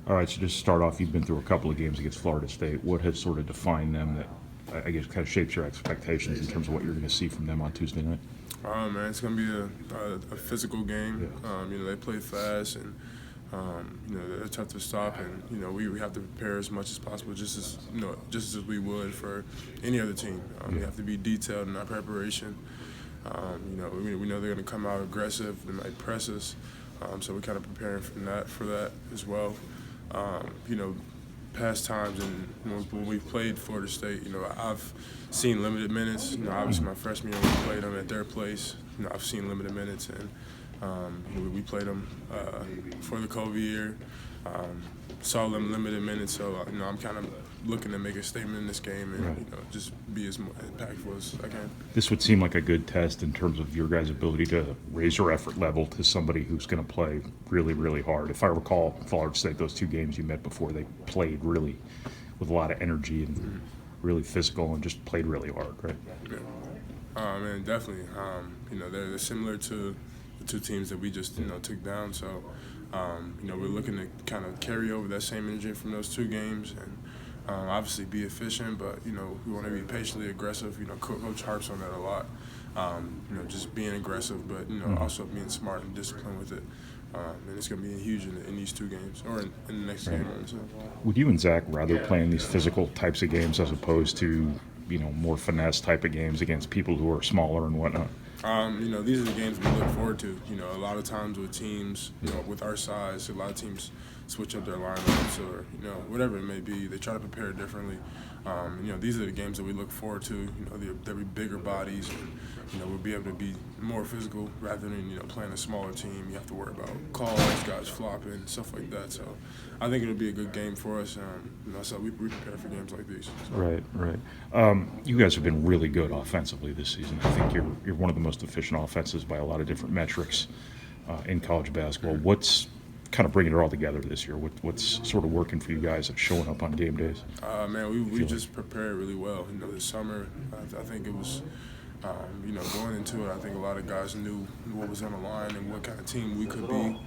All right, so just to start off, you've been through a couple of games against Florida State. What has sort of defined them that, I guess, kind of shapes your expectations in terms of what you're going to see from them on Tuesday night? Man, it's going to be a physical game. Yeah. They play fast, and they're tough to stop. And we have to prepare as much as possible, just as we would for any other team. We have to be detailed in our preparation. We know they're going to come out aggressive. They might press us, so we're kind of preparing for that as well. Past times and when we've played Florida State, I've seen limited minutes. Obviously my freshman year we played them at their place. I've seen limited minutes, and we played them for the COVID year. Saw them limited minutes, so I'm kind of looking to make a statement in this game and just be as impactful as I can. This would seem like a good test in terms of your guys' ability to raise your effort level to somebody who's going to play really, really hard. If I recall, Florida State, those two games you met before, they played really with a lot of energy and really physical and just played really hard, right? Yeah. And definitely. They're similar to the two teams that we just took down. So, we're looking to kind of carry over that same energy from those two games and obviously be efficient, but we want to be patiently aggressive. Coach harps on that a lot. Just being aggressive, but also being smart and disciplined with it. And it's going to be huge in these two games or in the next game. So. Would you and Zach rather play in these physical types of games as opposed to more finesse type of games against people who are smaller and whatnot? These are the games we look forward to. A lot of times with teams, with our size, a lot of teams switch up their lineups or, whatever it may be. They try to prepare differently. These are the games that we look forward to. They'll be bigger bodies and, we'll be able to be more physical rather than, playing a smaller team. You have to worry about calls, guys flopping, stuff like that. So I think it'll be a good game for us. So we prepare for games like these. So. Right. You guys have been really good offensively this season. I think you're one of the most efficient offenses by a lot of different metrics in college basketball. What's kind of bringing it all together this year? What's sort of working for you guys at showing up on game days? We just prepared really well. This summer, I think it was, going into it, I think a lot of guys knew what was on the line and what kind of team we could be.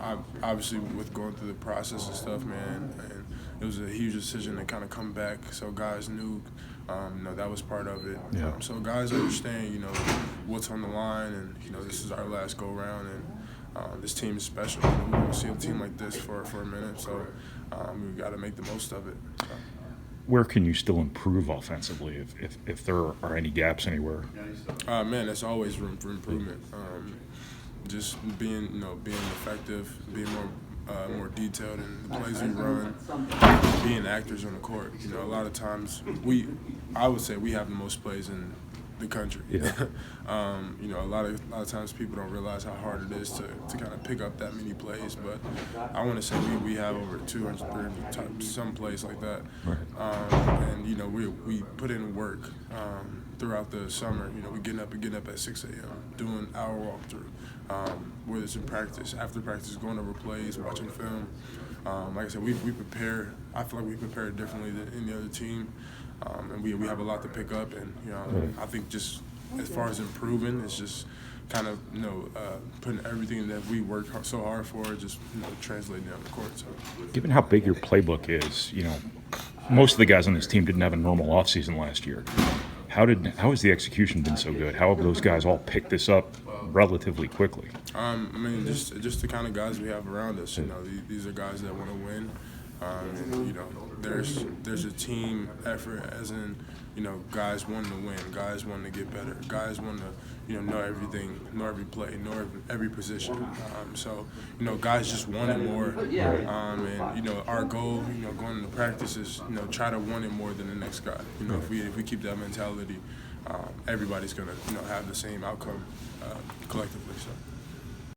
I obviously with going through the process and stuff, man, and it was a huge decision to kind of come back. So guys knew, that was part of it. Yeah. So guys understand, what's on the line, and this is our last go round, and this team is special. We won't see a team like this for a minute, so we've got to make the most of it. So. Where can you still improve offensively if there are any gaps anywhere? There's always room for improvement. Just being effective, being more detailed in the plays we run, being actors on the court. A lot of times I would say we have the most plays in the country. Yeah. A lot of times people don't realize how hard it is to kind of pick up that many plays, but I want to say we have over 230 some plays like that. Right. And we put in work throughout the summer. We're getting up at 6 a.m. doing our walkthrough, whether it's in practice, after practice, going over plays, watching film. Like I said, we prepare. I feel like we prepare differently than any other team. And we have a lot to pick up, and I think just as far as improving, it's just kind of putting everything that we worked so hard for, just translating down the court. So, given how big your playbook is, most of the guys on this team didn't have a normal offseason last year. How has the execution been so good? How have those guys all picked this up relatively quickly? Just the kind of guys we have around us. These are guys that want to win. There's a team effort, as in, guys wanting to win, guys wanting to get better, guys wanting to, know everything, know every play, know every position. Guys just want it more. And our goal, going into practice is, try to want it more than the next guy. If we keep that mentality, everybody's gonna, have the same outcome collectively. So.